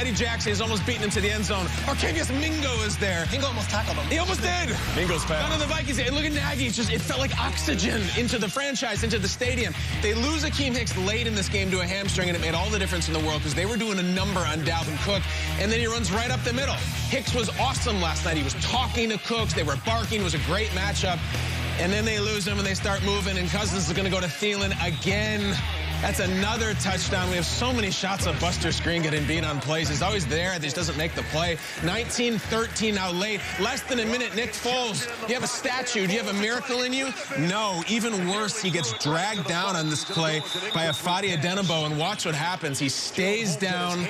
Eddie Jackson is almost beating him to the end zone. Arcavius Mingo is there. Mingo almost tackled him. He almost did. Mingo's fast. None of the Vikings. And look at Nagy. It felt like oxygen into the franchise, into the stadium. They lose Akeem Hicks late in this game to a hamstring, and it made all the difference in the world because they were doing a number on Dalvin Cook, and then he runs right up the middle. Hicks was awesome last night. He was talking to Cooks. They were barking. It was a great matchup. And then they lose him, and they start moving, and Cousins is going to go to Thielen again. That's another touchdown. We have so many shots of Buster Screen getting beat on plays. He's always there. He just doesn't make the play. 19-13 now late. Less than a minute. Nick Foles, you have a statue. Do you have a miracle in you? No. Even worse, he gets dragged down on this play by a Fadi Adenabo, and watch what happens. He stays down.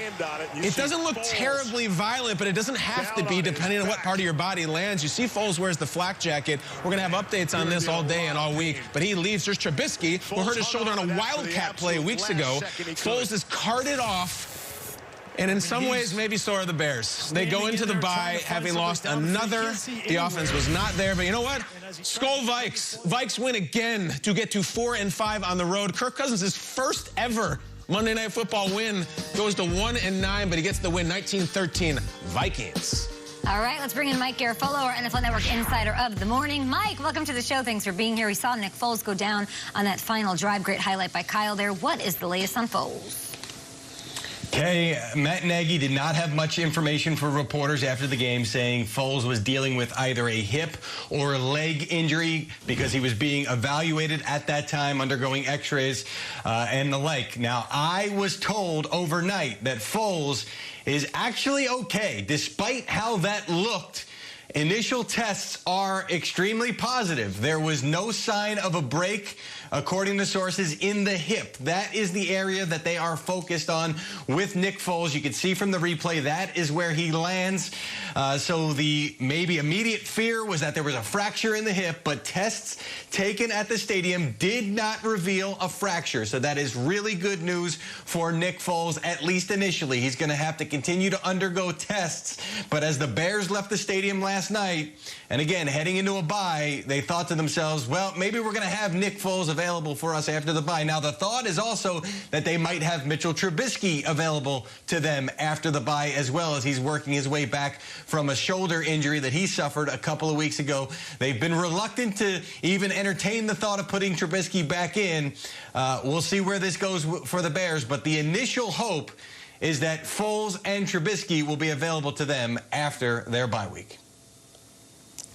It doesn't look terribly violent, but it doesn't have to be depending on what part of your body lands. You see Foles wears the flak jacket. We're going to have updates on this all day and all week, but he leaves. There's Trubisky, who hurt his shoulder on a Wildcat play weeks ago. Foles is carted off, and in some ways, maybe so are the Bears. They go into the bye having lost another. The offense was not there, but you know what? Skol Vikes. Vikes win again to get to 4-5 on the road. Kirk Cousins' first ever Monday Night Football win goes to 1-9, but he gets the win. 19-13 Vikings. All right, let's bring in Mike Garafolo, our NFL Network insider of the morning. Mike, welcome to the show. Thanks for being here. We saw Nick Foles go down on that final drive. Great highlight by Kyle there. What is the latest on Foles? Okay, Matt Nagy did not have much information for reporters after the game, saying Foles was dealing with either a hip or leg injury because he was being evaluated at that time, undergoing x-rays and the like. Now, I was told overnight that Foles is actually okay, despite how that looked. Initial tests are extremely positive. There was no sign of a break, according to sources, in the hip. That is the area that they are focused on with Nick Foles. You can see from the replay that is where he lands. So the maybe immediate fear was that there was a fracture in the hip, but tests taken at the stadium did not reveal a fracture. So that is really good news for Nick Foles, at least initially. He's going to have to continue to undergo tests. But as the Bears left the stadium last night, and again, heading into a bye, they thought to themselves, well, maybe we're going to have Nick Foles available for us after the bye. Now, the thought is also that they might have Mitchell Trubisky available to them after the bye, as well, as he's working his way back from a shoulder injury that he suffered a couple of weeks ago. They've been reluctant to even entertain the thought of putting Trubisky back in. We'll see where this goes for the Bears, but the initial hope is that Foles and Trubisky will be available to them after their bye week.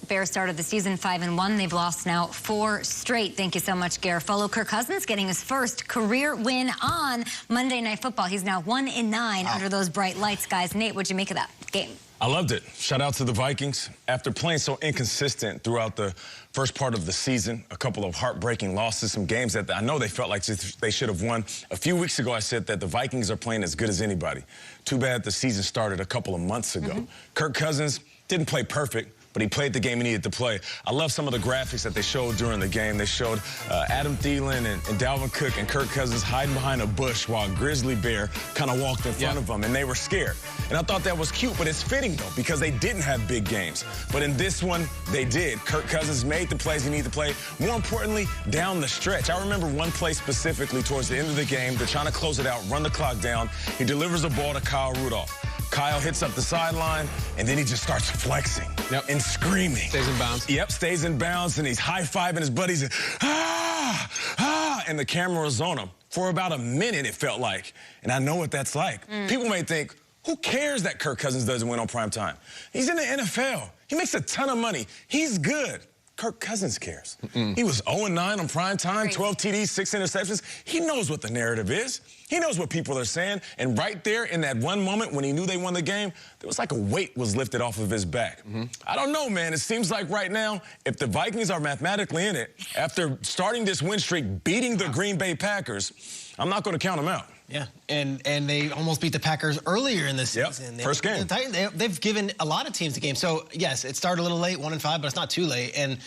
Bears started the season 5-1. They've lost now 4 straight. Thank you so much, Garafolo. Kirk Cousins getting his first career win on Monday Night Football. He's now 1-9 under those bright lights, guys. Nate, what'd you make of that game? I loved it. Shout out to the Vikings. After playing so inconsistent throughout the first part of the season, a couple of heartbreaking losses, some games that I know they felt like they should have won. A few weeks ago, I said that the Vikings are playing as good as anybody. Too bad the season started a couple of months ago. Kirk Cousins didn't play perfect, but he played the game he needed to play. I love some of the graphics that they showed during the game. They showed Adam Thielen and Dalvin Cook and Kirk Cousins hiding behind a bush while a grizzly bear kind of walked in front of them, and they were scared. And I thought that was cute, but it's fitting, though, because they didn't have big games. But in this one, they did. Kirk Cousins made the plays he needed to play. More importantly, down the stretch. I remember one play specifically towards the end of the game. They're trying to close it out, run the clock down. He delivers a ball to Kyle Rudolph. Kyle hits up the sideline, and then he just starts flexing and screaming. Stays in bounds. Yep, stays in bounds, and he's high-fiving his buddies. And the camera was on him for about a minute, it felt like. And I know what that's like. People may think, who cares that Kirk Cousins doesn't win on prime time? He's in the NFL. He makes a ton of money. He's good. Kirk Cousins cares. He was 0-9 on prime time, 12 TDs, 6 interceptions. He knows what the narrative is. He knows what people are saying. And right there in that one moment when he knew they won the game, there was like a weight was lifted off of his back. I don't know, man. It seems like right now, if the Vikings are mathematically in it, after starting this win streak, beating the Green Bay Packers, I'm not going to count them out. Yeah, and they almost beat the Packers earlier in the season. First game. They've given a lot of teams the game. So, yes, it started a little late, 1-5, but it's not too late. And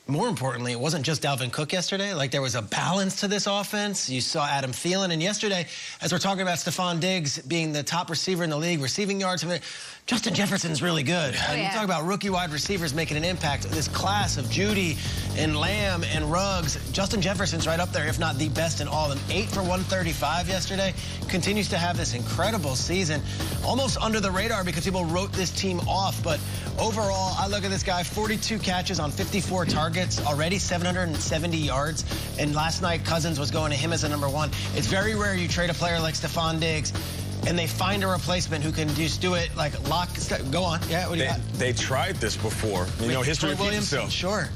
more importantly, it wasn't just Dalvin Cook yesterday. Like, there was a balance to this offense. You saw Adam Thielen. And yesterday, as we're talking about Stephon Diggs being the top receiver in the league, receiving yards, Justin Jefferson's really good. Oh, And yeah. you talk about rookie wide receivers making an impact. This class of Judy and Lamb and Ruggs, Justin Jefferson's right up there, if not the best in all of them. 8 for 135 yesterday. Continues to have this incredible season. Almost under the radar because people wrote this team off. But overall, I look at this guy, 42 catches on 54 targets, already 770 yards. And last night, Cousins was going to him as a number 1. It's very rare you trade a player like Stephon Diggs and they find a replacement who can just do it like lock. Go on. Yeah, what do you got? They tried this before. You know, history Troy repeats Williamson, itself. sure.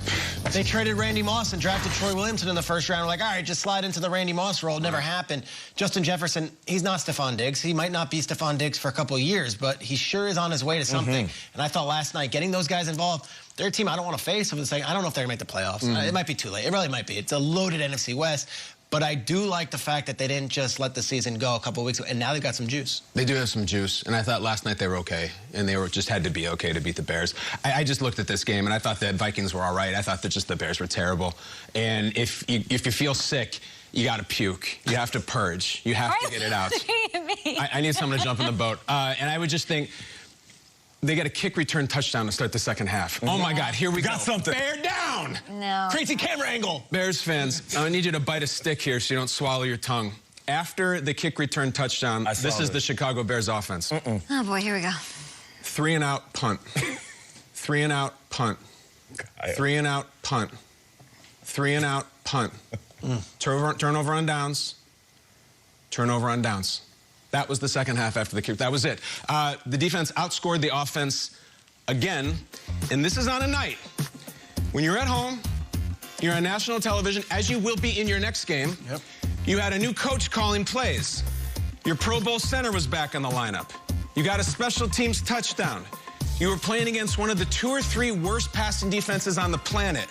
They traded Randy Moss and drafted Troy Williamson in the first round. We're like, all right, just slide into the Randy Moss role. It never happened. Justin Jefferson, he's not Stephon Diggs. He might not be Stephon Diggs for a couple of years, but he sure is on his way to something. And I thought last night, getting those guys involved, they're a team I don't want to face. I don't know if they're going to make the playoffs. It might be too late. It really might be. It's a loaded NFC West. But I do like the fact that they didn't just let the season go a couple of weeks ago, and now they've got some juice. They do have some juice, and I thought last night they were okay, and they were just had to be okay to beat the Bears. I just looked at this game, and I thought the Vikings were all right. I thought that just the Bears were terrible. And if you feel sick, you got to puke. You have to purge. You have to get it out. I need someone to jump in the boat. And I would just think, they got a kick return touchdown to start the second half. Oh, my God, here we go. Got something. Bear down. No. Crazy camera angle. Bears fans, I need you to bite a stick here so you don't swallow your tongue. After the kick return touchdown, this is the Chicago Bears offense. Oh, boy, here we go. 3 and out, punt. 3 and out, punt. 3 and out, punt. 3 and out, punt. Turnover on downs. Turnover on downs. That was the second half after the kick. That was it. The defense outscored the offense again. And this is on a night when you're at home, you're on national television, as you will be in your next game. Yep. You had a new coach calling plays. Your Pro Bowl center was back in the lineup. You got a special teams touchdown. You were playing against one of the 2 or 3 worst passing defenses on the planet.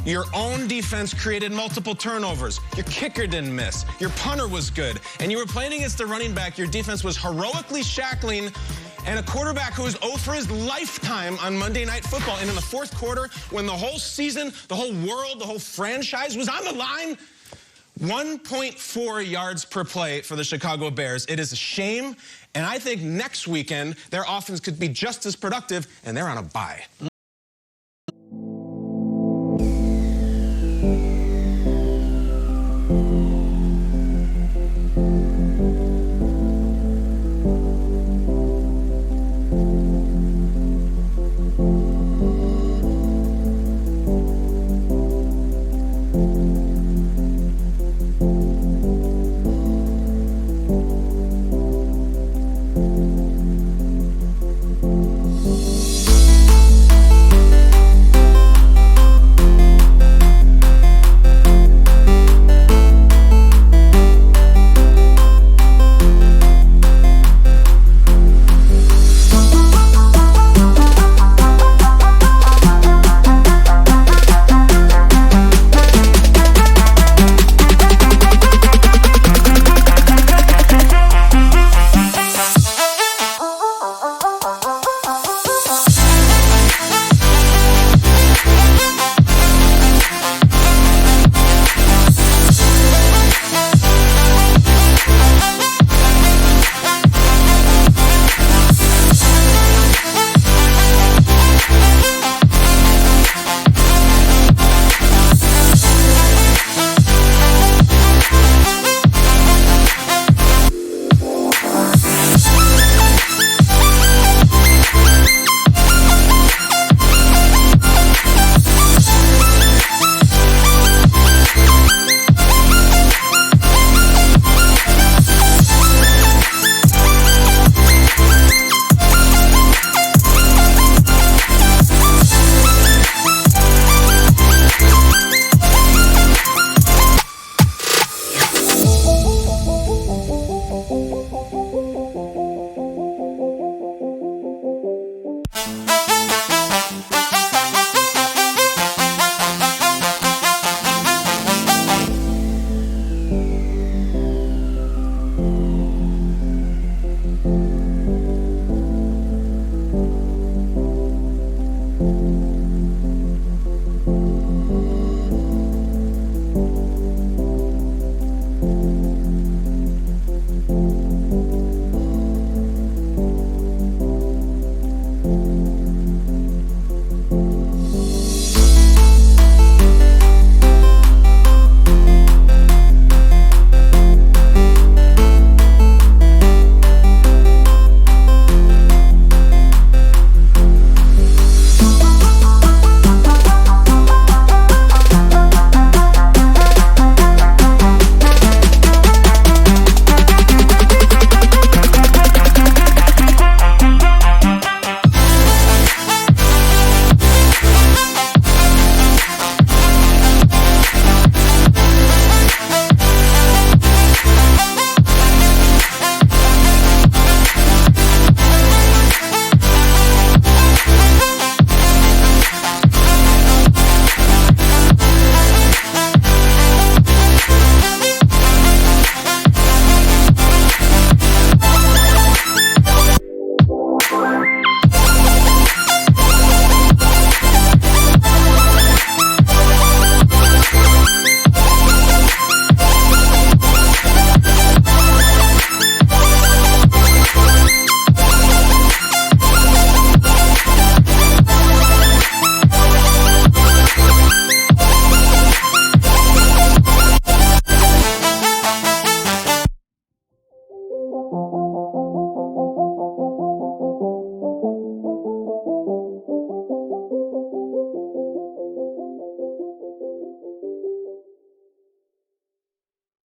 Your own defense created multiple turnovers. Your kicker didn't miss. Your punter was good. And you were playing against the running back. Your defense was heroically shackling and a quarterback who was 0 for his lifetime on Monday Night Football. And in the fourth quarter, when the whole season, the whole world, the whole franchise was on the line, 1.4 yards per play for the Chicago Bears. It is a shame. And I think next weekend, their offense could be just as productive, and they're on a bye.